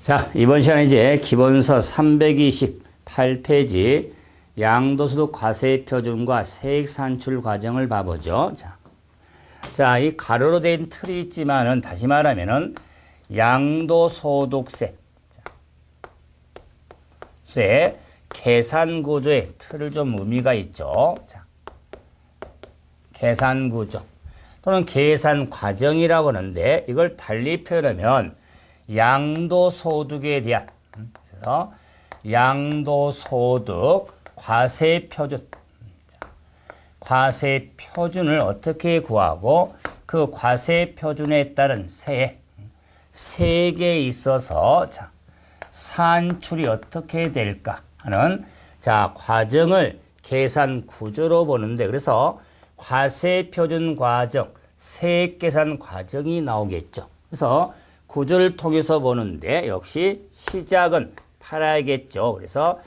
자, 이번 시간에 이제 기본서 328페이지 양도소득 과세 표준과 세액 산출 과정을 봐보죠. 자, 이 가로로 된 틀이 있지만은 다시 말하면은 양도소득세 의 계산 구조의 틀을 좀 의미가 있죠. 자, 계산 구조 또는 계산 과정이라고 하는데 이걸 달리 표현하면 양도소득에 대한 그래서 양도소득 과세 표준 과세 표준을 어떻게 구하고 그 과세 표준에 따른 세액에 있어서 자, 산출이 어떻게 될까 하는 자 과정을 계산 구조로 보는데 그래서 과세 표준 과정, 세액 계산 과정이 나오겠죠. 그래서 구조를 통해서 보는데 역시 시작은 팔아야겠죠. 그래서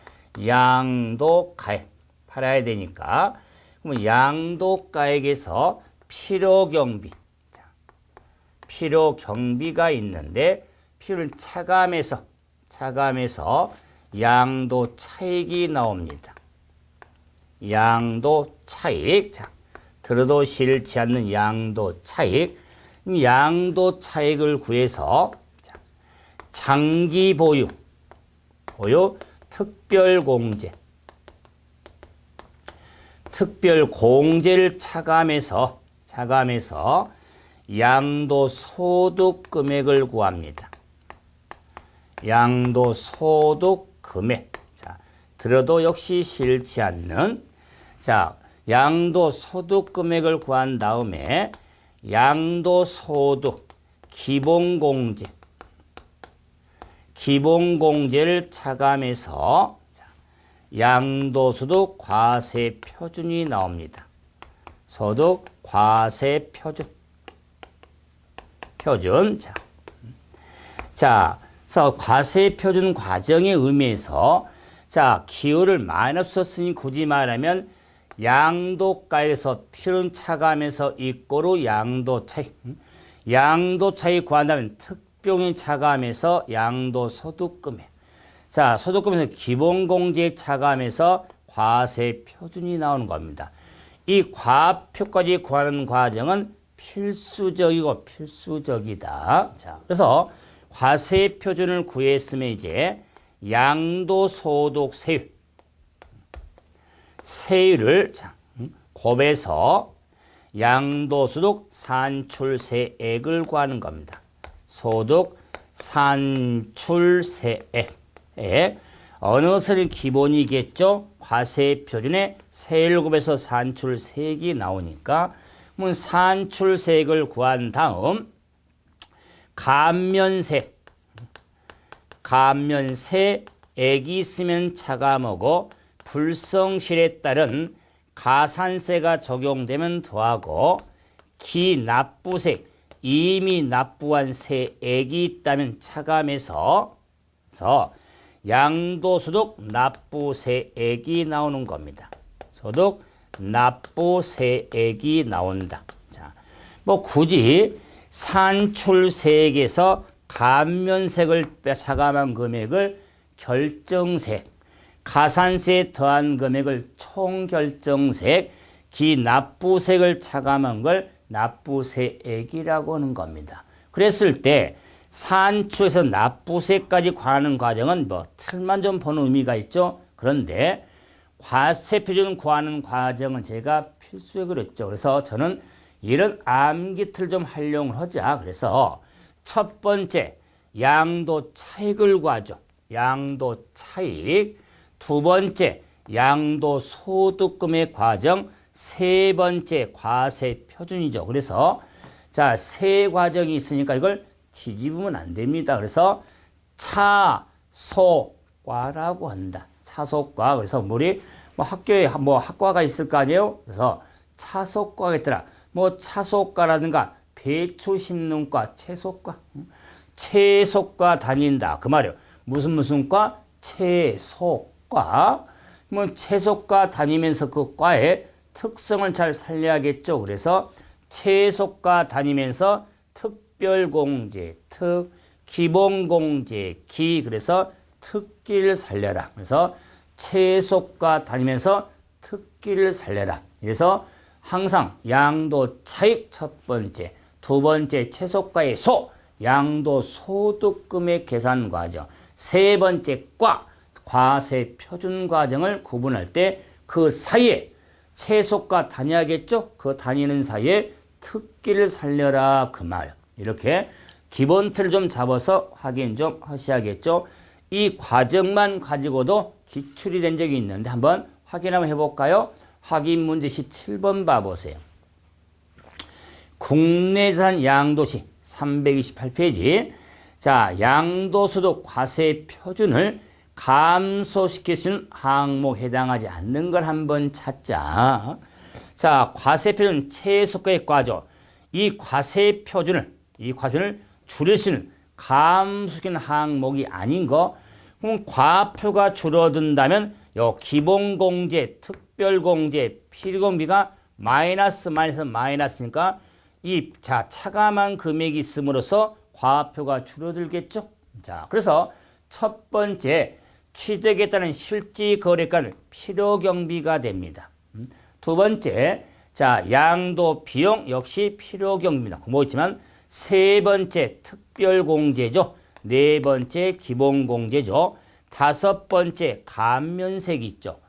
양도가액 팔아야 되니까 그럼 양도가액에서 필요경비 필요경비가 있는데 필요를 차감해서 양도차익이 나옵니다. 양도차익 자, 들어도 싫지 않는 양도차익 양도차익을 구해서 장기 보유 특별공제를 차감해서 양도소득 금액을 구합니다. 양도소득 금액 자, 들어도 역시 싫지 않는 자 양도소득 금액을 구한 다음에 양도소득 기본공제를 차감해서 양도소득 과세 표준이 나옵니다. 소득 과세 표준 자, 그래서 과세 표준 과정의 의미에서 자 기호를 마이너스 썼으니 굳이 말하면 양도가에서 필요는 차감해서 이꼬로 양도차익 구한다면 특별히 차감해서 양도소득금액 자 소득금에서 기본공제 차감해서 과세 표준이 나오는 겁니다. 이 과표까지 구하는 과정은 필수적이다. 자 그래서 과세 표준을 구했으면 이제 양도소득 세율을 곱해서 양도소득 산출세액을 구하는 겁니다. 소득 산출세액 어느 선이 기본이겠죠? 과세 표준에 세율 곱해서 산출세액이 나오니까 그러면 산출세액을 구한 다음 감면세액이 있으면 차감하고 불성실에 따른 가산세가 적용되면 더하고 기납부세 이미 납부한 세액이 있다면 차감해서 양도소득 납부세액이 나오는 겁니다. 소득 납부세액이 나온다. 자, 뭐 굳이 산출세액에서 감면세액을 차감한 금액을 결정세액 가산세에 더한 금액을 총결정세액, 기납부세액을 차감한 걸 납부세액이라고 하는 겁니다. 그랬을 때 산출에서 납부세까지 구하는 과정은 뭐 틀만 좀 보는 의미가 있죠. 그런데 과세 표준 구하는 과정은 제가 필수에 그랬죠. 그래서 저는 이런 암기틀 좀 활용을 하자. 그래서 첫 번째 양도차익을 구하죠. 양도차익 두 번째 양도소득금의 과정 세 번째 과세 표준이죠. 그래서 자, 세 과정이 있으니까 이걸 뒤집으면 안 됩니다. 그래서 차소과라고 한다. 차소과. 그래서 우리 뭐 학교에 뭐 학과가 있을 거 아니에요? 그래서 차소과가 있더라. 뭐 차소과라든가 배추 심는 과, 채소과. 채소과 다닌다. 그 말이에요. 무슨 과? 채소과. 뭐 채소과 다니면서 그 과의 특성을 잘 살려야겠죠. 그래서 채소과 다니면서 특별공제, 기본공제 기 그래서 특기를 살려라. 그래서 채속과 다니면서 특기를 살려라. 그래서 항상 양도 차익 첫 번째, 두 번째 채속과의 소, 양도 소득금액 계산 과정, 세 번째 과세 표준 과정을 구분할 때 그 사이에 채속과 다녀야겠죠? 그 다니는 사이에 특기를 살려라 그 말. 이렇게 기본 틀을 좀 잡아서 확인 좀 하셔야겠죠? 이 과정만 가지고도 기출이 된 적이 있는데 한번 확인 한번 해볼까요? 확인 문제 17번 봐보세요. 국내산 양도시 328페이지. 자, 양도소득 과세 표준을 감소시킬 수 있는 항목에 해당하지 않는 걸 한번 찾자. 자, 과세 표준 최소가의 과죠. 이 과세 표준을 줄일 수 있는 감소시키는 항목이 아닌 거. 그럼 과표가 줄어든다면 요 기본공제, 특별공제, 필요공비가 마이너스니까 이 차감한 금액이 있음으로써 과표가 줄어들겠죠. 자, 그래서 첫 번째 취득에 따른 실지 거래가는 필요경비가 됩니다. 두 번째, 자, 양도 비용 역시 필요경비입니다. 공부했지만 세 번째 특별공제죠. 네 번째 기본공제죠. 다섯 번째 감면세액이 있죠.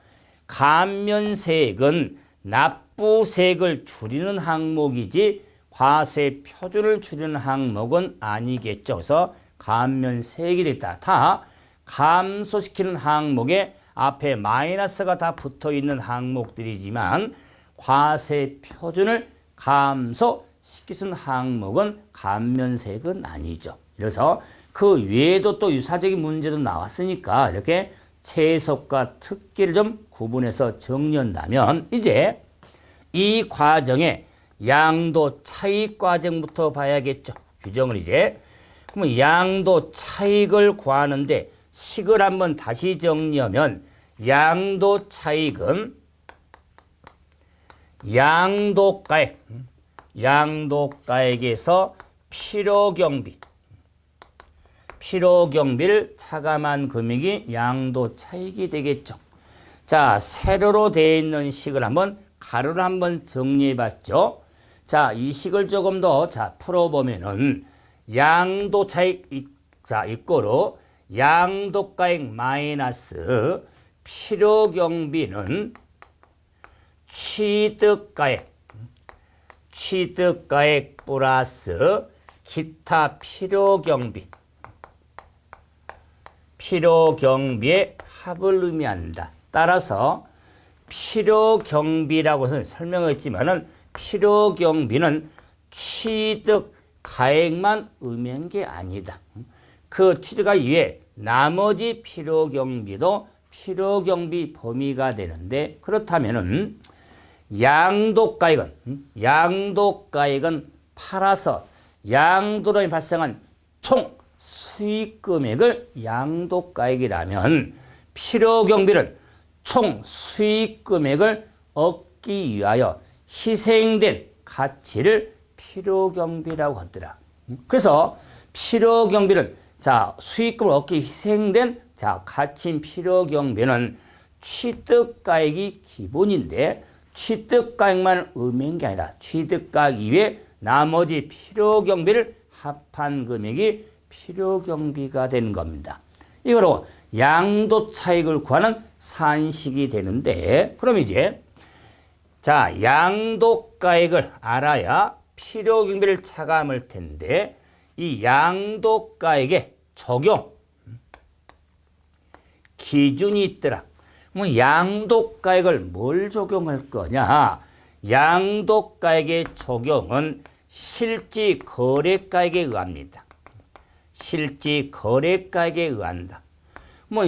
감면세액은 납부세액을 줄이는 항목이지 과세 표준을 줄이는 항목은 아니겠죠. 그래서 감면세액이 됐다. 다 감소시키는 항목에 앞에 마이너스가 다 붙어있는 항목들이지만 과세 표준을 감소시키는 항목은 감면세액은 아니죠. 그래서 그 외에도 또 유사적인 문제도 나왔으니까 이렇게 채속과 특기를 좀 구분해서 정리한다면 이제 이 과정에 양도 차익 과정부터 봐야겠죠. 규정을 이제. 그러면 양도 차익을 구하는데 식을 한번 다시 정리하면 양도 차익은 양도가액에서 필요경비를 차감한 금액이 양도 차익이 되겠죠. 자, 세로로 되어 있는 식을 한번 가로로 한번 정리해 봤죠. 자, 이 식을 조금 더 풀어보면은 양도 차익 이꼬로 양도가액 마이너스 필요경비는 취득가액 플러스 기타 필요경비의 합을 의미한다. 따라서 필요경비라고 해서 설명했지만은 필요경비는 취득가액만 의미한 게 아니다. 그 취득가액 이외에 나머지 필요경비도 필요경비 범위가 되는데 그렇다면은 양도가액은 팔아서 양도로 발생한 총 수익금액을 양도가액이라면 필요경비는 총 수익금액을 얻기 위하여 희생된 가치를 필요경비라고 하더라. 그래서 필요경비는 수익금을 얻기 위해 희생된 가치인 필요경비는 취득가액이 기본인데 취득가액만 의미한 게 아니라 취득가액 이외에 나머지 필요경비를 합한 금액이 필요경비가 되는 겁니다. 이거로 양도차익을 구하는 산식이 되는데 그럼 이제 양도가액을 알아야 필요경비를 차감할 텐데 이 양도가액의 적용 기준이 있더라. 그럼 양도가액을 뭘 적용할 거냐? 양도가액의 적용은 실지거래가액에 의합니다. 실지거래가액에 의한다.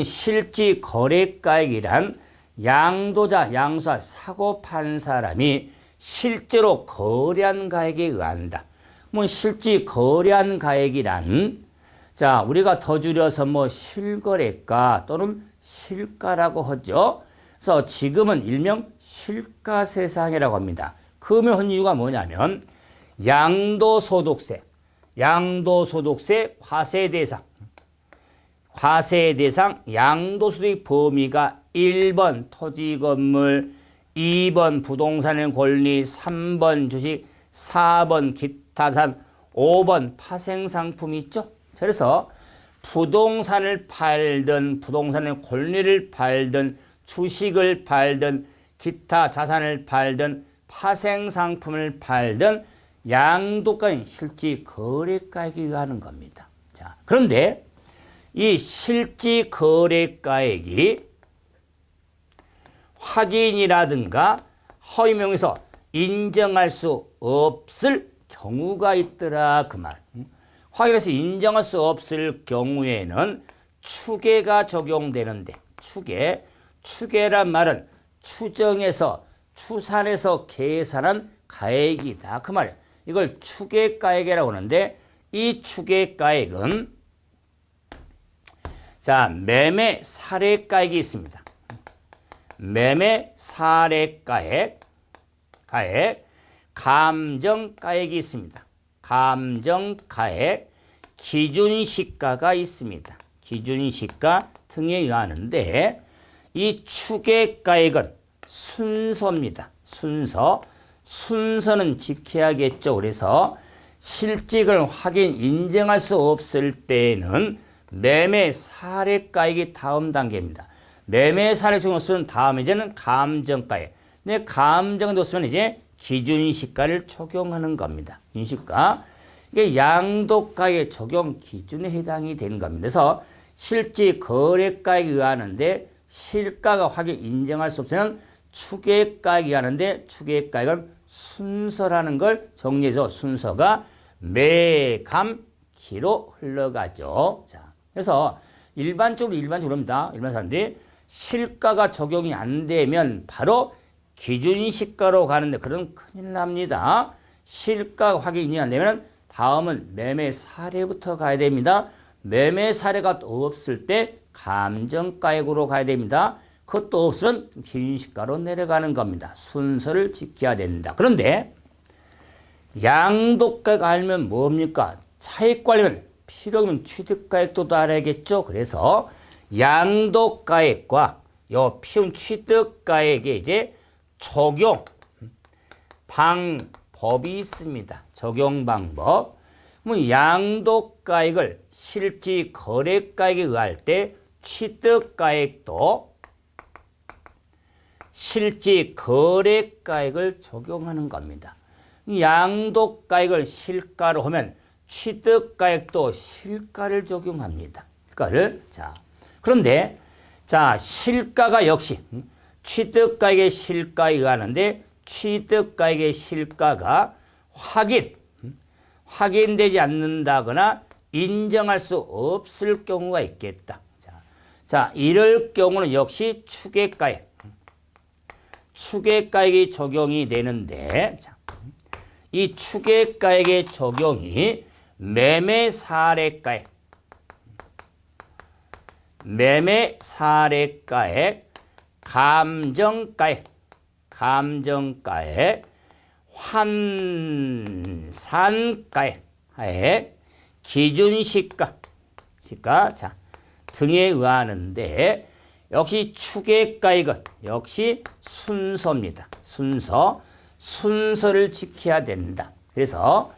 실지거래가액이란 양도자, 양수자, 사고 판 사람이 실제로 거래한 가액에 의한다. 실지거래한 가액이란 우리가 더 줄여서 실거래가 또는 실가라고 하죠. 그래서 지금은 일명 실가세상이라고 합니다. 그러면 한 이유가 뭐냐면 양도소득세, 양도소득세 과세대상. 과세대상 양도소득 범위가 1번 토지건물, 2번 부동산의 권리, 3번 주식, 4번 기타산, 5번 파생상품이 있죠. 그래서 부동산을 팔든 부동산의 권리를 팔든 주식을 팔든 기타 자산을 팔든 파생상품을 팔든 양도가액 실질 거래가액이 의하는 겁니다. 자, 그런데 이 실질 거래가액이 확인이라든가 허위명에서 인정할 수 없을 경우가 있더라 그 말. 확인해서 인정할 수 없을 경우에는 추계가 적용되는데 추계란 말은 추정해서 추산해서 계산한 가액이다 그 말이에요. 이걸 추계가액이라고 하는데 이 추계가액은 자 매매 사례가액이 있습니다. 매매 사례가액, 감정가액이 있습니다. 감정가액, 기준시가가 있습니다. 기준시가 등에 의하는데 이 추계가액은 순서입니다. 순서는 지켜야겠죠. 그래서 실직을 확인, 인정할 수 없을 때는 매매 사례가액이 다음 단계입니다. 매매 사례 중에 없으면 다음 이제는 감정가액. 근데 감정도 없으면 이제 기준시가를 적용하는 겁니다. 기준시가. 이게 양도가액 적용 기준에 해당이 되는 겁니다. 그래서 실질 거래가액에 의하는데 실가가 확인 인정할 수 없으면 추계가액에 의하는데 추계가액은 순서라는 걸 정리해서 순서가 매감기로 흘러가죠. 자, 그래서 일반적으로입니다. 일반 사람들이 실가가 적용이 안 되면 바로 기준시가로 가는데 그럼 큰일 납니다. 실가 확인이 안 되면 다음은 매매 사례부터 가야 됩니다. 매매 사례가 없을 때 감정가액으로 가야 됩니다. 그것도 없으면 기준시가로 내려가는 겁니다. 순서를 지켜야 된다. 그런데 양도가액 알면 뭡니까? 차익관리면 필요하면 취득가액도 알아야겠죠. 그래서 양도가액과 요 피운 취득가액에 이제 적용 방법이 있습니다. 적용 방법. 양도가액을 실질 거래가액에 의할 때 취득가액도 실질 거래가액을 적용하는 겁니다. 양도가액을 실가로 하면 취득가액도 실가를 적용합니다. 자, 그런데 자, 실가가 역시 취득가액의 실가에 의하는데 취득가액의 실가가 확인되지 않는다거나 인정할 수 없을 경우가 있겠다. 자, 이럴 경우는 역시 추계가액이 적용이 되는데 자, 이 추계가액의 적용이 매매 사례가액, 감정가액, 환산가액, 기준시가, 자, 등에 의하는데 역시 추계가액은 역시 순서입니다. 순서를 지켜야 된다. 그래서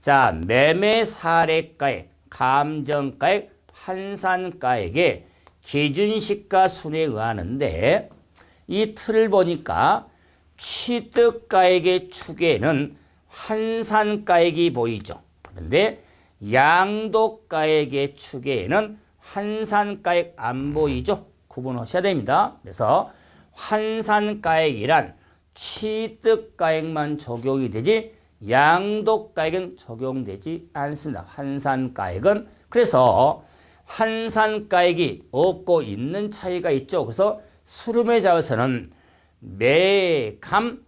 자, 매매 사례가액, 감정가액, 환산가액의 기준시가 순에 의하는데 이 틀을 보니까 취득가액의 추계는 환산가액이 보이죠. 그런데 양도가액의 추계에는 환산가액 안 보이죠. 구분하셔야 됩니다. 그래서 환산가액이란 취득가액만 적용이 되지 양도가액은 적용되지 않습니다. 환산가액은 그래서 환산가액이 없고 있는 차이가 있죠. 그래서 수렴에 잡아서는 매감환기,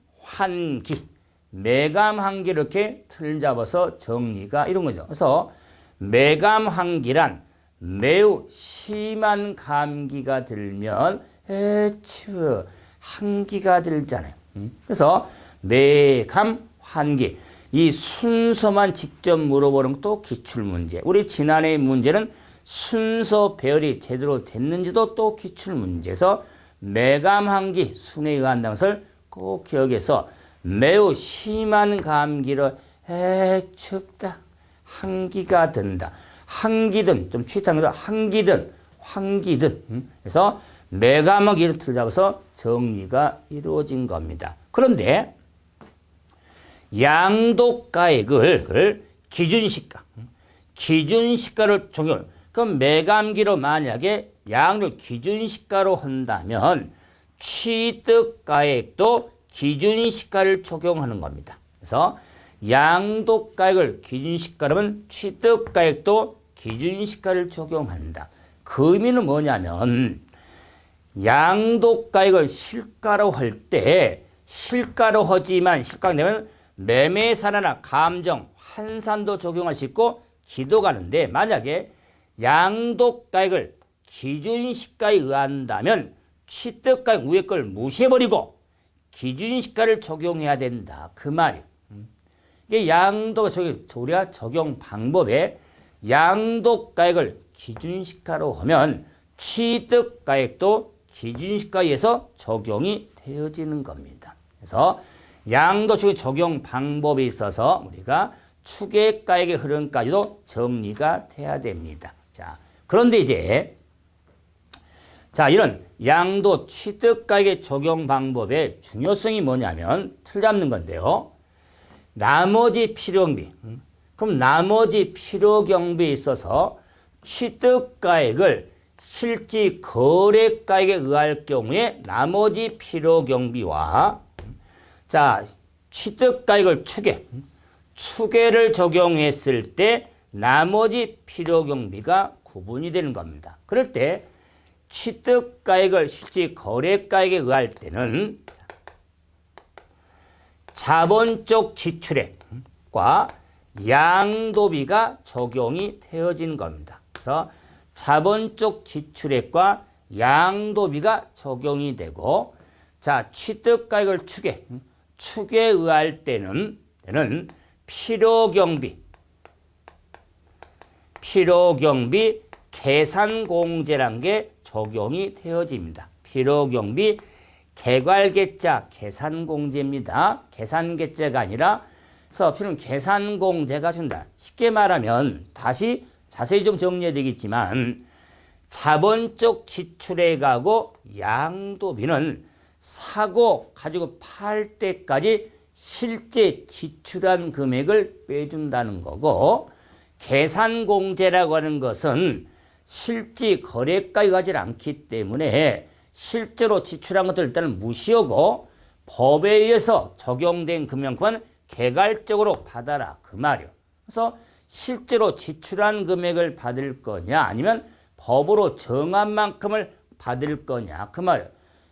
매감환기 이렇게 틀 잡아서 정리가 이런 거죠. 그래서 매감환기란 매우 심한 감기가 들면 한기가 들잖아요. 그래서 매감환기, 이 순서만 직접 물어보는 것도 기출문제. 우리 지난해 문제는 순서 배열이 제대로 됐는지도 또 기출문제에서 매감한기 순에 의한다는 것을 꼭 기억해서 매우 심한 감기로 춥다. 한기가 든다. 한기든 좀 취탁해서 한기든 환기든 그래서 매감한기를 틀 잡아서 정리가 이루어진 겁니다. 그런데 양도가액을 기준시가를 적용. 그럼 매감기로 만약에 양을 기준시가로 한다면 취득가액도 기준시가를 적용하는 겁니다. 그래서 양도가액을 기준시가로 하면 취득가액도 기준시가를 적용한다. 그 의미는 뭐냐면 양도가액을 실가로 할 때 실가로 하지만 실가가 되면 매매산하나 감정, 환산도 적용할 수 있고 기도 가는데 만약에 양도가액을 기준시가에 의한다면 취득가액 위에 걸 무시해버리고 기준시가를 적용해야 된다. 그 말이에요. 이게 양도가 우리가 적용 방법에 양도가액을 기준시가로 하면 취득가액도 기준시가에 의해서 적용이 되어지는 겁니다. 그래서 양도식의 적용 방법에 있어서 우리가 추계가액의 흐름까지도 정리가 돼야 됩니다. 자, 그런데 이제 이런 양도 취득가액의 적용 방법의 중요성이 뭐냐면 틀 잡는 건데요. 나머지 필요경비. 그럼 나머지 필요경비에 있어서 취득가액을 실지 거래가액에 의할 경우에 나머지 필요경비와 취득가액을 추계를 적용했을 때 나머지 필요경비가 구분이 되는 겁니다. 그럴 때 취득가액을 실지 거래가액에 의할 때는 자본적 지출액과 양도비가 적용이 되어진 겁니다. 그래서 자본적 지출액과 양도비가 적용이 되고 취득가액을 추계에 의할 때는 필요경비 계산공제란 게 적용이 되어집니다. 필요경비 개괄계자 계산공제입니다. 계산계자가 아니라 그래서 필요는 계산공제가 준다. 쉽게 말하면 다시 자세히 좀 정리해야 되겠지만 자본적 지출액하고 양도비는 사고 가지고 팔 때까지 실제 지출한 금액을 빼준다는 거고 계산공제라고 하는 것은 실제 거래가에 가지 않기 때문에 실제로 지출한 것들 일단은 무시하고 법에 의해서 적용된 금액만 개괄적으로 받아라 그 말이요. 그래서 실제로 지출한 금액을 받을 거냐 아니면 법으로 정한 만큼을 받을 거냐 그 말이요.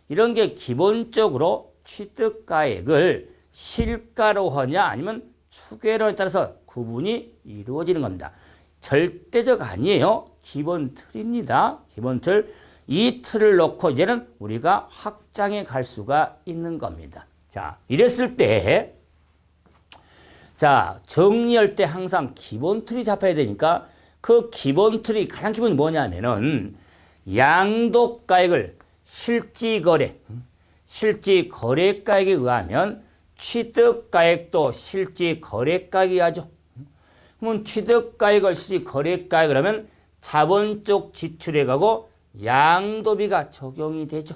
이런 게 기본적으로 취득가액을 실가로 하냐 아니면 추계로에 따라서 구분이 이루어지는 겁니다. 절대적 아니에요. 기본 틀입니다. 기본 틀. 이 틀을 놓고 이제는 우리가 확장해 갈 수가 있는 겁니다. 이랬을 때 정리할 때 항상 기본 틀이 잡혀야 되니까 그 기본 틀이 가장 기본이 뭐냐면은 양도가액을 실지거래가액에 의하면 취득가액도 실지거래가액이 하죠. 그러면 취득가액을 실지거래가액을 하면 자본적 지출액하고 양도비가 적용이 되죠.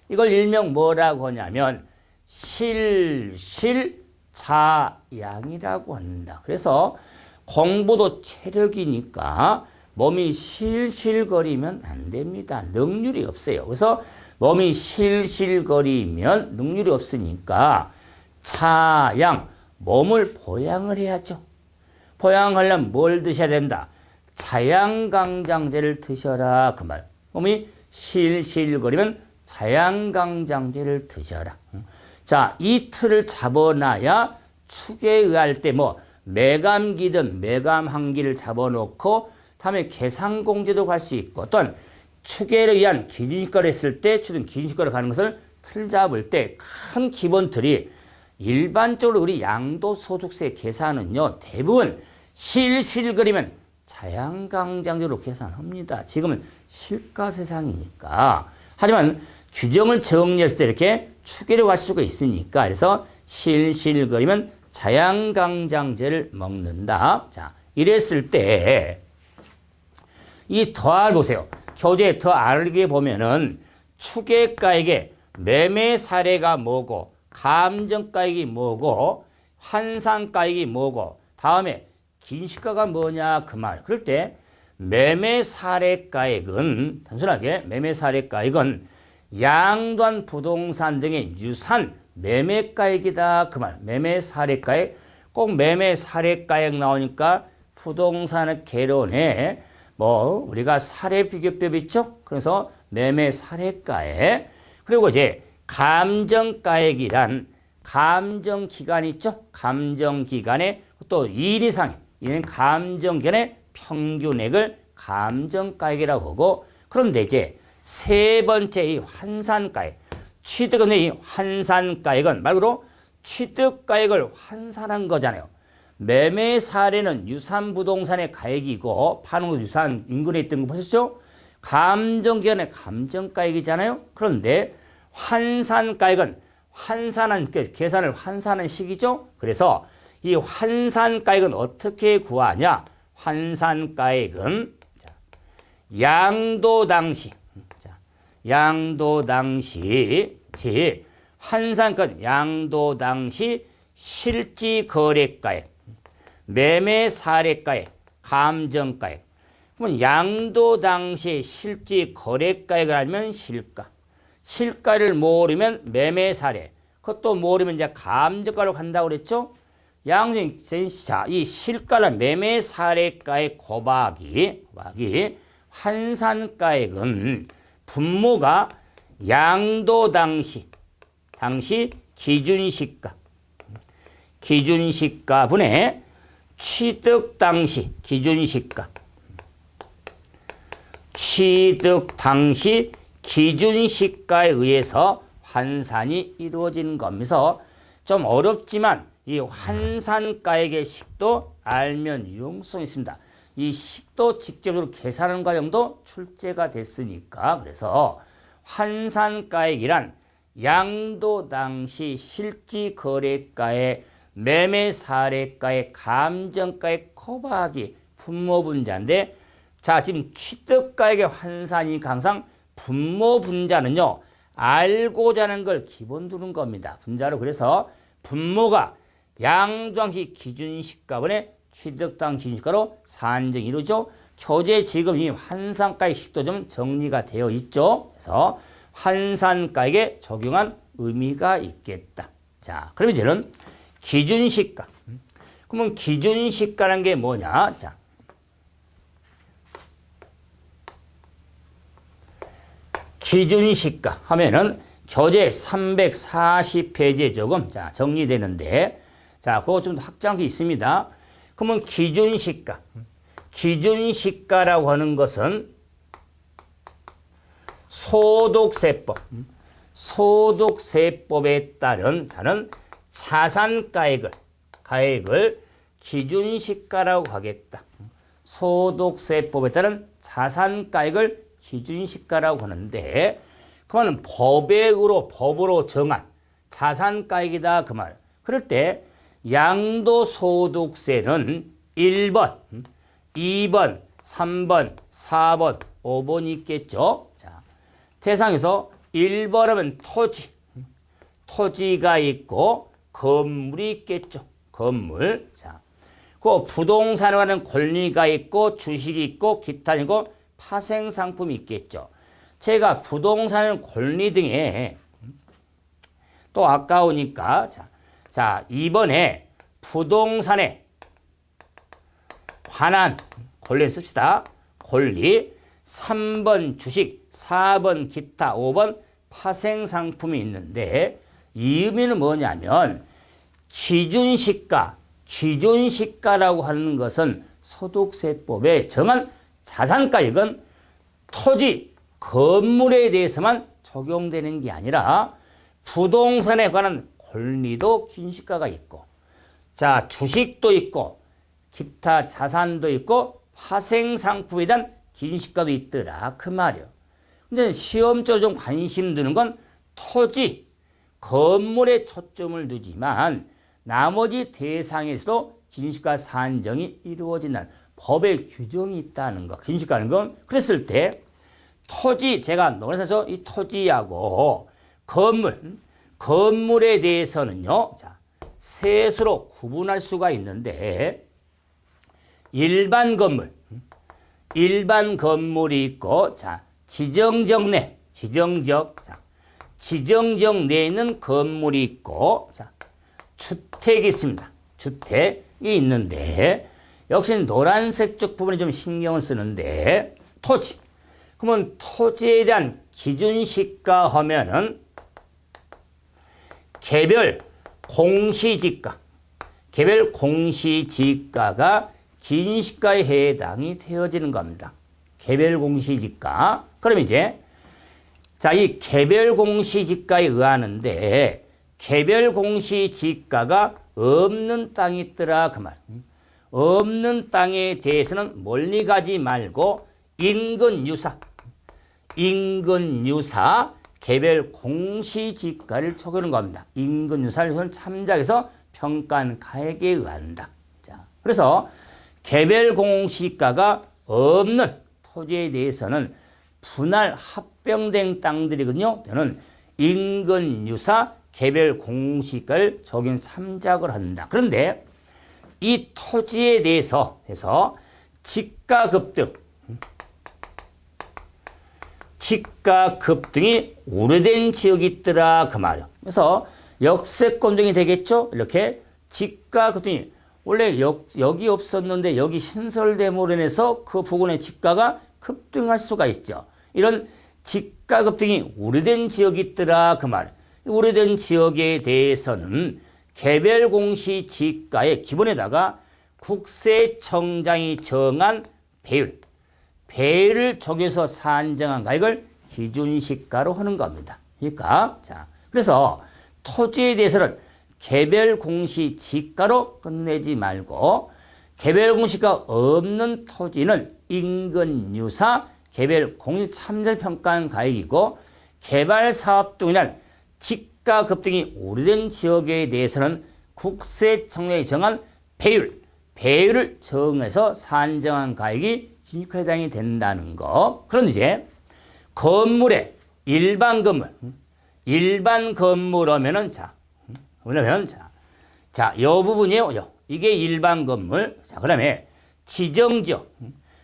이걸 일명 뭐라고 하냐면 실실자양이라고 한다. 그래서 공부도 체력이니까 몸이 실실거리면 안 됩니다. 능률이 없어요. 그래서 몸이 실실거리면 능률이 없으니까 자양, 몸을 보양을 해야죠. 보양하려면 뭘 드셔야 된다? 자양강장제를 드셔라 그 말. 몸이 실실거리면 자양강장제를 드셔라. 이 틀을 잡아놔야 추계에 의할 때 매감기든 매감한기를 잡아놓고 다음에 계산공제도 갈 수 있고 또한 추계에 의한 기준시가를 했을 때 기준시가로 가는 것을 틀 잡을 때 큰 기본 틀이 일반적으로 우리 양도소득세 계산은요, 대부분 실실거리면 자양강장제로 계산합니다. 지금은 실가 세상이니까. 하지만 규정을 정리했을 때 이렇게 추계로 갈 수가 있으니까, 그래서 실실거리면 자양강장제를 먹는다. 자, 이랬을 때 이 더할 보세요. 교재 더 알게 보면은 추계가액의 매매 사례가 뭐고, 감정가액이 뭐고, 환산가액이 뭐고, 다음에 긴시가가 뭐냐 그 말. 그럴 때 매매 사례가액은 단순하게 매매 사례가액은 양도한 부동산 등의 유산 매매가액이다 그 말. 매매 사례가액, 꼭 매매 사례가액 나오니까 부동산의 개론에 뭐 우리가 사례 비교법 있죠? 그래서 매매 사례가액, 그리고 이제 감정가액이란 감정기간 있죠? 감정기간에 또 2일 이상의 이는 감정기간의 평균액을 감정가액이라고 하고, 그런데 이제 세 번째 이 환산가액, 취득은 이 환산가액은 말 그대로 취득가액을 환산한 거잖아요. 매매 사례는 유산 부동산의 가액이고 파는 거 유산 인근에 있던 거 보셨죠? 감정기간의 감정가액이잖아요. 그런데 환산가액은 환산한 계산을 환산한 식이죠. 그래서 이 환산가액은 어떻게 구하냐? 환산가액은 양도 당시, 양도 당시, 즉 환산가액은 양도 당시 실지 거래가액, 매매 사례가액, 감정가액. 그러면 양도 당시 실지 거래가액을 알면 실가, 실가를 모르면 매매 사례, 그것도 모르면 이제 감정가로 간다고 그랬죠. 양수인 자, 이 실가나 매매 사례가액 곱하기 환산가액은 분모가 양도 당시 기준시가, 기준시가분의 취득 당시 기준시가, 취득 당시 기준시가에 의해서 환산이 이루어지는 겁니다. 좀 어렵지만 이 환산가액의 식도 알면 유용성이 있습니다. 이 식도 직접적으로 계산하는 과정도 출제가 됐으니까, 그래서 환산가액이란 양도 당시 실지 거래가의 매매 사례가의 감정가액 곱하기 분모 분자인데, 자, 지금 취득가액의 환산이 항상 분모 분자는요, 알고자 하는 걸 기본 두는 겁니다. 분자로. 그래서 분모가 양도당시 기준시가분의 취득당 기준시가로 산정이 이루죠. 교재 지금 이 환산가액 식도 좀 정리가 되어 있죠. 그래서 환산가액에 적용한 의미가 있겠다. 자, 그러면 이제는 기준시가. 그러면 기준시가라는 게 뭐냐? 자, 기준시가 하면은 교재 340페이지에 조금 자 정리되는데, 자, 그거 좀 확장이 있습니다. 그러면 기준시가, 기준시가라고 하는 것은 소득세법에 따른 자는 자산가액을 기준시가라고 하겠다. 소득세법에 따른 자산가액을 기준시가라고 하는데, 그러면 법으로 정한 자산가액이다 그 말. 그럴 때 양도소득세는 1번, 2번, 3번, 4번, 5번이 있겠죠. 자, 대상에서 1번하면 토지가 있고 건물이 있겠죠. 건물. 자, 그 부동산에 관한 권리가 있고 주식이 있고 기타 있고 파생상품이 있겠죠. 제가 부동산 권리 등에 또 아까우니까 자 이번에 부동산에 관한 권리 씁시다. 권리 3번 주식, 4번 기타, 5번 파생상품이 있는데, 이 의미는 뭐냐면 기준시가라고 하는 것은 소득세법에 정한 자산가액은 토지, 건물에 대해서만 적용되는 게 아니라 부동산에 관한 권리도 기준시가가 있고, 자, 주식도 있고, 기타 자산도 있고, 파생상품에 대한 기준시가도 있더라. 그 말이요. 근데 시험적으로 좀 관심 드는 건 토지, 건물에 초점을 두지만 나머지 대상에서도 기준시가 산정이 이루어진다는 법의 규정이 있다는 거. 기준시가는 건 그랬을 때 토지, 제가 논에서 이 토지하고 건물에 대해서는요, 자, 셋으로 구분할 수가 있는데, 일반 건물이 있고, 자, 지정적 내에 있는 건물이 있고, 자, 주택이 있습니다. 주택이 있는데, 역시 노란색 쪽 부분에 좀 신경을 쓰는데, 토지. 그러면 토지에 대한 기준시가 하면은 개별 공시지가가 기준시가에 해당이 되어지는 겁니다. 개별 공시지가. 그럼 이제 자, 이 개별 공시지가에 의하는데 개별 공시지가가 없는 땅이 있더라 그 말. 없는 땅에 대해서는 멀리 가지 말고 인근유사 개별 공시지가를 적용하는 겁니다. 인근유사를 참작해서 평가한 가액에 의한다. 자, 그래서 개별 공시지가가 없는 토지에 대해서는 분할 합병된 땅들이거든요. 저는 인근유사 개별 공시지가를 적용 참작을 한다. 그런데 이 토지에 대해서 해서 지가 급등이 오래된 지역이 있더라 그 말이에요. 그래서 역세권 등이 되겠죠. 이렇게 지가 급등이 원래 여기 없었는데 여기 신설됨으로 인해서 그 부근의 지가가 급등할 수가 있죠. 이런 지가 급등이 오래된 지역이 있더라 그 말. 오래된 지역에 대해서는 개별 공시 지가의 기본에다가 국세청장이 정한 배율을 적용해서 산정한 가액을 기준시가로 하는 겁니다. 그러니까 자, 그래서 토지에 대해서는 개별 공시 지가로 끝내지 말고 개별 공시가 없는 토지는 인근 유사 개별 공시 참작 평가한 가액이고 개발 사업 등이란 지가 급등이 오래된 지역에 대해서는 국세청장이 정한 배율을 정해서 산정한 가액이 기준시가에 해당이 된다는 거. 그런데 이제 일반 건물 하면은 자, 요 부분이에요. 이게 일반 건물. 자, 그다음에 지정지역.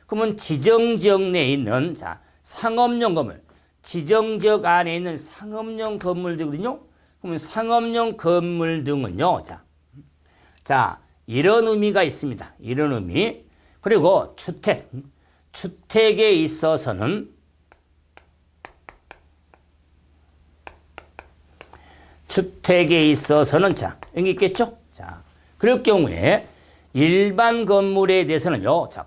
그러면 지정지역 내에 있는 자, 상업용 건물. 지정지역 안에 있는 상업용 건물들이거든요. 그러면 상업용 건물 등은요. 자, 이런 의미가 있습니다. 이런 의미. 그리고 주택에 있어서는 자, 여기 있겠죠? 자, 그럴 경우에 일반 건물에 대해서는요. 자,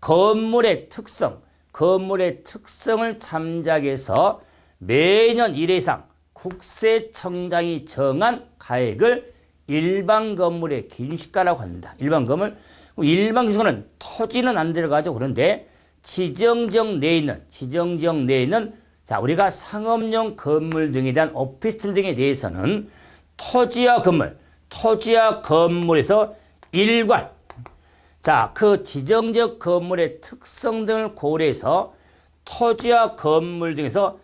건물의 특성을 참작해서 매년 1회 이상 국세청장이 정한 가액을 일반 건물의 기준시가라고 한다. 일반 기준시가는 토지는 안 들어가죠. 그런데 지정지역 내에 있는 자, 우리가 상업용 건물 등에 대한 오피스텔 등에 대해서는 토지와 건물에서 일괄 자, 그 지정적 건물의 특성 등을 고려해서 토지와 건물 등에서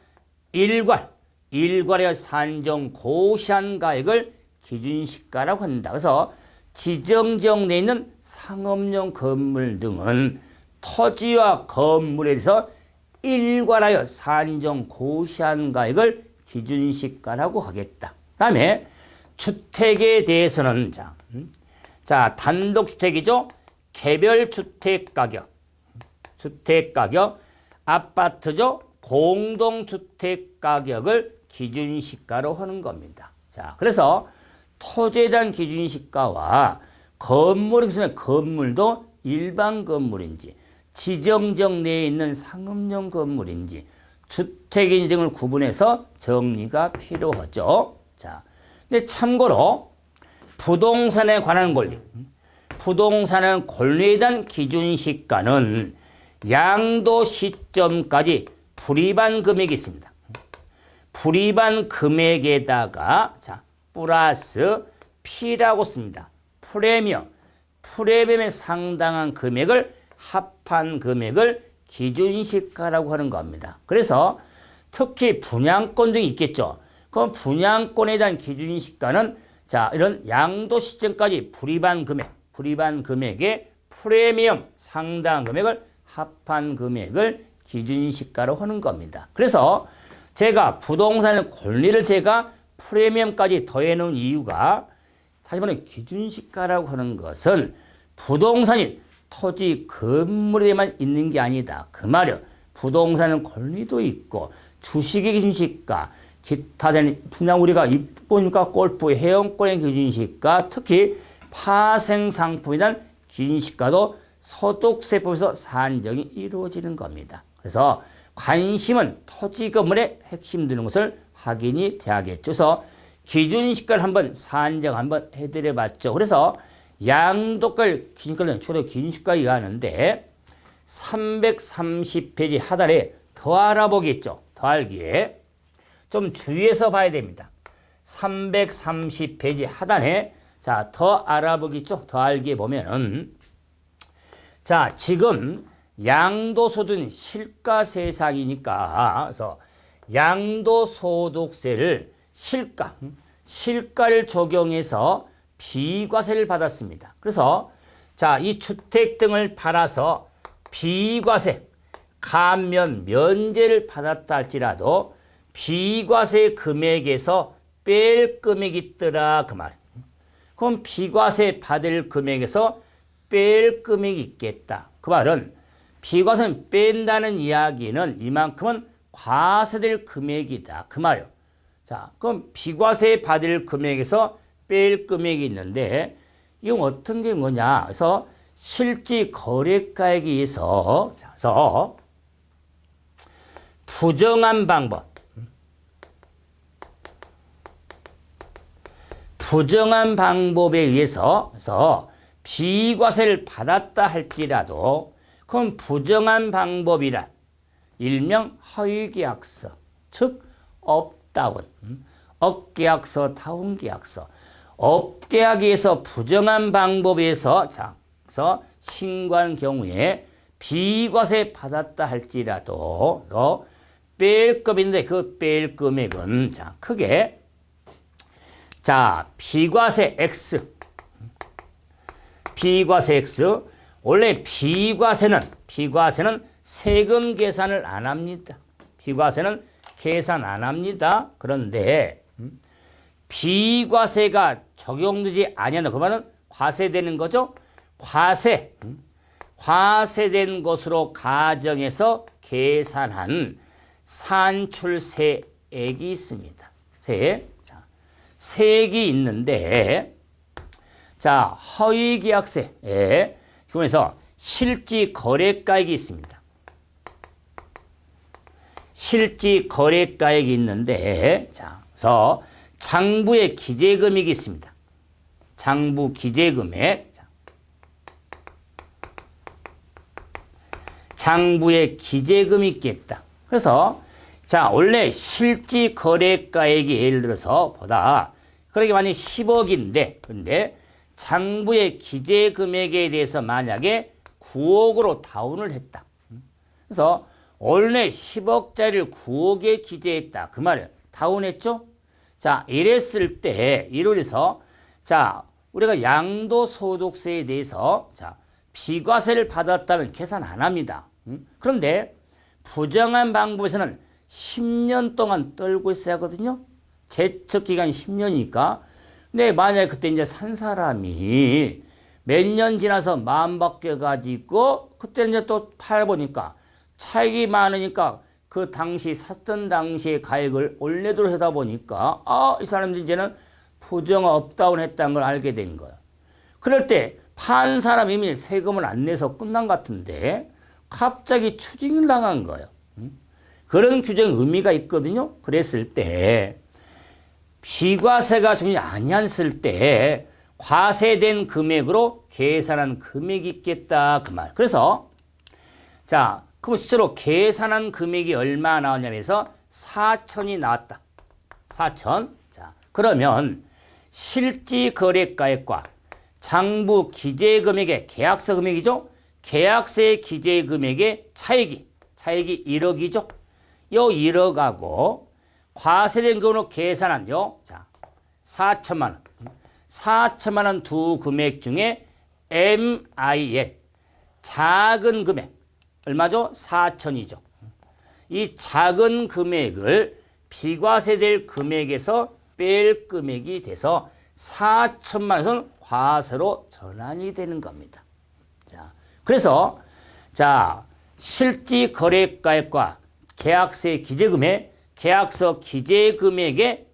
일괄하여 산정 고시한 가액을 기준시가라고 한다. 그래서 지정지역 내에 있는 상업용 건물 등은 토지와 건물에 대해서 일괄하여 산정 고시한 가액을 기준시가라고 하겠다. 다음에 주택에 대해서는 자, 단독주택이죠. 개별 주택 가격, 아파트죠. 공동주택 가격을 기준시가로 하는 겁니다. 자, 그래서 토지에 대한 기준시가와 건물도 일반 건물인지 지정적 내에 있는 상업용 건물인지 주택인지 등을 구분해서 정리가 필요하죠. 자, 근데 참고로 부동산에 관한 권리, 부동산은 권리에 대한 기준시가는 양도 시점까지 불입한 금액이 있습니다. 불입한 금액에다가 자 플러스 P라고 씁니다. 프리미엄에 상당한 금액을 합한 금액을 기준시가라고 하는 겁니다. 그래서 특히 분양권 등이 있겠죠. 그럼 분양권에 대한 기준시가는 자 이런 양도 시점까지 불입한 금액의 프리미엄 상당한 금액을 합한 금액을 기준시가로 하는 겁니다. 그래서 제가 부동산의 권리를 제가 프리미엄까지 더해 놓은 이유가 다시 말하면 기준시가라고 하는 것은 부동산이 토지 건물에만 있는 게 아니다. 그 말이요. 부동산은 권리도 있고 주식의 기준시가, 기타 그냥 우리가 보니까 골프 회원권의 기준시가, 특히 파생상품에 대한 기준시가도 소득세법에서 산정이 이루어지는 겁니다. 그래서 관심은 토지 건물의 핵심 되는 것을 확인이 돼야겠죠. 그래서 기준시가를 한번 산정 한번 해드려 봤죠. 그래서 양도권 기준시가는 주로 기준시가에 의하는데 330페이지 하단에 더 알아보기 있죠. 더 알기에 좀 주의해서 봐야 됩니다. 330페이지 하단에 자, 더 알아보기 있죠. 더 알기에 보면은 자, 지금 양도소득은 실가세상이니까 그래서 양도소득세를 실가를 적용해서 비과세를 받았습니다. 그래서 자, 이 주택 등을 팔아서 비과세, 감면, 면제를 받았다 할지라도 비과세 금액에서 뺄 금액이 있더라 그 말. 그럼 비과세 받을 금액에서 뺄 금액이 있겠다. 그 말은 비과세는 뺀다는 이야기는 이만큼은 과세될 금액이다. 그 말이요. 자, 그럼 비과세 받을 금액에서 뺄 금액이 있는데 이건 어떤 게 뭐냐? 그래서 실지 거래가액에 의해서 부정한 방법에 의해서 그래서 비과세를 받았다 할지라도 그럼 부정한 방법이란 일명 허위계약서, 즉 업다운, 업계약서, 다운계약서, 업계약에서 부정한 방법에서 자, 그래서 신고한 경우에 비과세 받았다 할지라도 뺄 금인데 그 뺄 금액은 자 크게 자 비과세 X 원래 비과세는 세금 계산을 안 합니다. 비과세는 계산 안 합니다. 그런데 비과세가 적용되지 아니한다. 그 말은 과세되는 거죠. 과세된 것으로 가정해서 계산한 산출세액이 있습니다. 세액이 있는데 자 허위계약세에 그래서 실지 거래가액이 있습니다. 실지 거래가액이 있는데 자 그래서 장부의 기재금액이 있습니다. 장부 기재금액 장부에 기재금이 있겠다. 그래서 자 원래 실지 거래가액이 예를 들어서 보다 그렇게 만약에 10억인데 근데 장부의 기재금액에 대해서 만약에 9억으로 다운을 했다. 그래서 원래 10억짜리를 9억에 기재했다. 그 말이에요. 다운했죠? 자 이랬을 때 이론에서 자 우리가 양도소득세에 대해서 자 비과세를 받았다면 계산 안 합니다. 그런데 부정한 방법에서는 10년 동안 떨고 있어야 하거든요. 제척기간이 10년이니까. 근데 만약에 그때 이제 산 사람이 몇 년 지나서 마음 바뀌어가지고 그때 이제 또 팔아보니까 차익이 많으니까 그 당시 샀던 당시의 가액을 올려도록 하다 보니까 이 사람들이 이제는 부정 업다운 했다는 걸 알게 된 거예요. 그럴 때 판 사람이 이미 세금을 안 내서 끝난 것 같은데 갑자기 추징을 당한 거예요. 그런 규정의 의미가 있거든요. 그랬을 때 비과세가 중이 아니었을 때 과세된 금액으로 계산한 금액이 있겠다 그 말. 그래서 자, 그럼 실제로 계산한 금액이 얼마 나왔냐면서 4천이 나왔다. 4천. 자, 그러면 실지 거래가액과 장부 기재 금액의 계약서 금액이죠. 계약서의 기재 금액의 차익이 1억이죠. 요 1억하고 과세된 금액으로 계산한 자, 4천만 원. 4천만 원 두 금액 중에 MIN 작은 금액 얼마죠? 4천이죠. 이 작은 금액을 비과세될 금액에서 뺄 금액이 돼서 4천만 원은 과세로 전환이 되는 겁니다. 자, 그래서 자, 실지 거래가액과 계약서의 기재금액, 계약서 기재금액의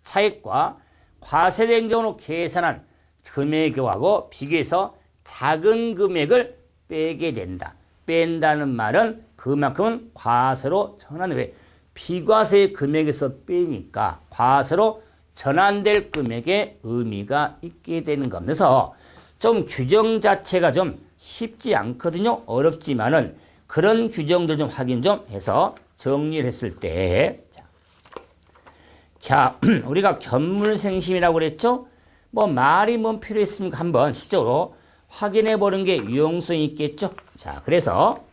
차익과 과세된 경우로 계산한 금액하고 비교해서 작은 금액을 빼게 된다. 뺀다는 말은 그만큼은 과세로 전환. 왜? 비과세 금액에서 빼니까 과세로 전환될 금액의 의미가 있게 되는 겁니다. 좀 규정 자체가 좀 쉽지 않거든요. 어렵지만은 그런 규정들 좀 확인 좀 해서 정리를 했을 때 자, 우리가 견물생심이라고 그랬죠? 뭐 말이 뭐 필요했습니까? 한번 실제로 확인해 보는 게 유용성이 있겠죠? 자, 그래서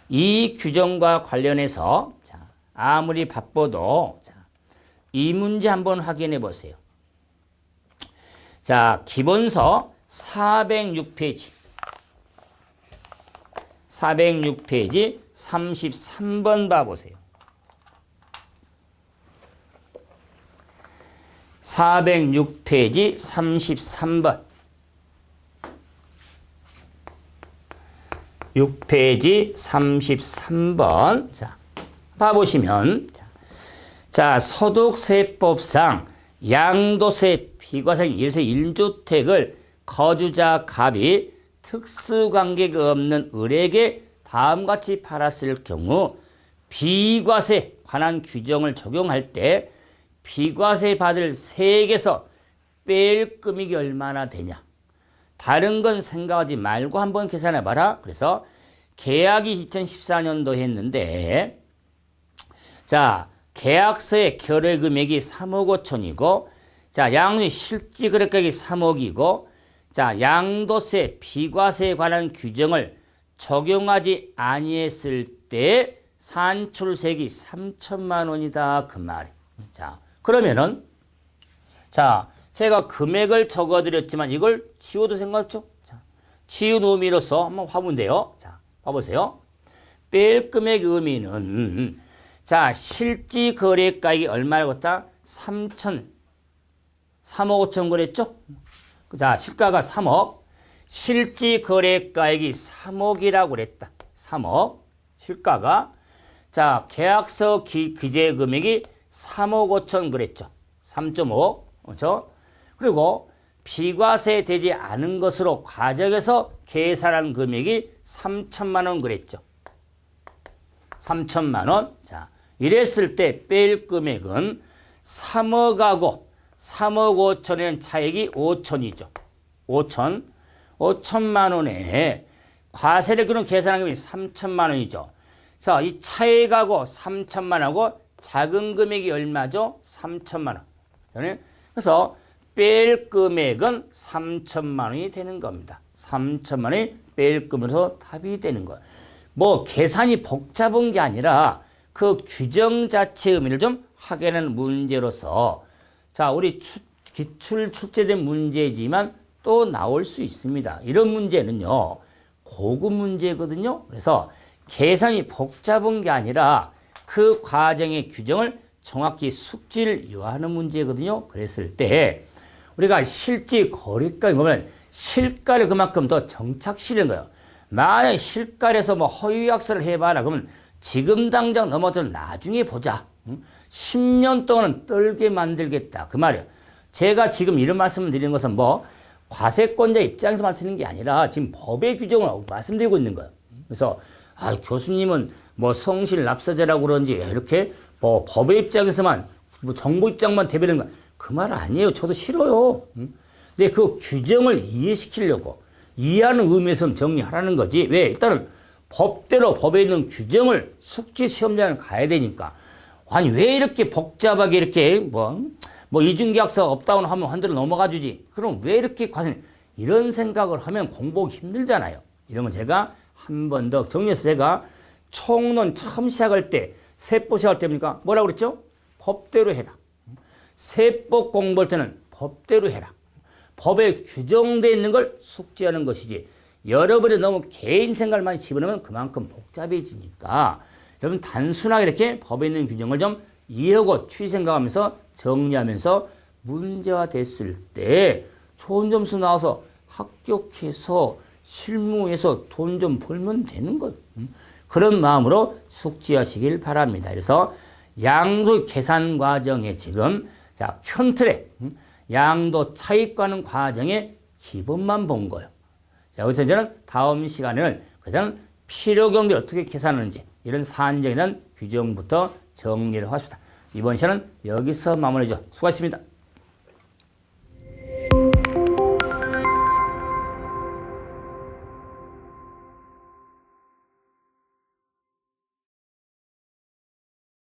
이 규정과 관련해서 자, 아무리 바빠도 자, 이 문제 한번 확인해 보세요. 자, 기본서 406페이지. 406페이지 33번 봐보세요. 406페이지 33번. 6페이지 33번. 자, 봐보시면. 자, 소득세법상 양도세 비과세 1주택을 거주자 갑이 특수관계가 없는 을에게 다음같이 팔았을 경우 비과세 관한 규정을 적용할 때 비과세 받을 세액에서 뺄 금액이 얼마나 되냐. 다른 건 생각하지 말고 한번 계산해 봐라. 그래서 계약이 2014년도 했는데 자, 계약서의 결의 금액이 3억 5천이고 자, 양도세 실지 거래가액이 3억이고 자, 양도세 비과세에 관한 규정을 적용하지 아니했을 때 산출세액이 3천만 원이다 그 말이에요. 자, 그러면은 자, 제가 금액을 적어드렸지만 이걸 지워도 상관없죠? 자, 지운 의미로서 한번 봐본대요. 자, 봐보세요. 뺄 금액 의미는 자, 실지 거래가액이 얼마라고 했다? 3억 5천 그랬죠? 자, 시가가 3억. 실지 거래가액이 3억이라고 그랬다. 3억. 시가가. 자, 계약서 기재 금액이 3억 5천 그랬죠. 3.5. 그렇죠? 그리고 비과세 되지 않은 것으로 과정에서 계산한 금액이 3천만 원 그랬죠. 3천만 원. 자, 이랬을 때 뺄 금액은 3억하고 3억 5천엔 차익이 5천이죠. 5천만 원에 과세를 그런 계산한 금액이 3천만 원이죠. 자, 이 차익하고 3천만 원하고 작은 금액이 얼마죠? 3천만 원. 그래서 뺄 금액은 3천만 원이 되는 겁니다. 3천만 원이 뺄 금액으로 답이 되는 거예요. 뭐 계산이 복잡한 게 아니라 그 규정 자체의 의미를 좀 확인하는 문제로서 자, 우리 기출 출제된 문제지만 또 나올 수 있습니다. 이런 문제는요, 고급 문제거든요. 그래서 계산이 복잡한 게 아니라 그 과정의 규정을 정확히 숙지를 요하는 문제거든요. 그랬을 때 우리가 실지 거래가에 보면 실가를 그만큼 더 정착시키는 거예요. 만약 실가에서 뭐 허위약서를 해봐라 그러면 지금 당장 넘어져도 나중에 보자. 10년 동안은 떨게 만들겠다. 그 말이에요. 제가 지금 이런 말씀을 드리는 것은 뭐 과세권자 입장에서 말씀드리는 게 아니라 지금 법의 규정을 말씀드리고 있는 거예요. 그래서 교수님은 뭐 성실 납세자라고 그런지 이렇게 뭐 법의 입장에서만 뭐 정부 입장만 대변하는 거 그 말 아니에요. 저도 싫어요. 근데 그 규정을 이해시키려고 이해하는 의미에서 정리하라는 거지. 왜? 일단은 법대로 법에 있는 규정을 숙지 시험장을 가야 되니까. 아니 왜 이렇게 복잡하게 이렇게 뭐 이중계약서 업다운 하면 한 대로 넘어가 주지. 그럼 왜 이렇게 과연 이런 생각을 하면 공부하기 힘들잖아요. 이런 건 제가 한 번 더 정리해서 제가 총론 처음 시작할 때 세법 시작할 때니까 뭐라고 그랬죠? 법대로 해라. 세법 공부할 때는 법대로 해라. 법에 규정되어 있는 걸 숙지하는 것이지 여러분이 너무 개인 생각을 많이 집어넣으면 그만큼 복잡해지니까 여러분 단순하게 이렇게 법에 있는 규정을 좀 이해하고 추리 생각하면서 정리하면서 문제화 됐을 때 좋은 점수 나와서 합격해서 실무에서 돈 좀 벌면 되는 거예요. 그런 마음으로 숙지하시길 바랍니다. 그래서 양도 계산 과정에 지금 자, 큰 틀에 양도 차익과는 과정의 기본만 본 거예요. 자, 여기서 이제는 다음 시간에는 그냥 필요 경비 어떻게 계산하는지 이런 사안적인 규정부터 정리를 하십니다. 이번 시간은 여기서 마무리죠. 수고하셨습니다.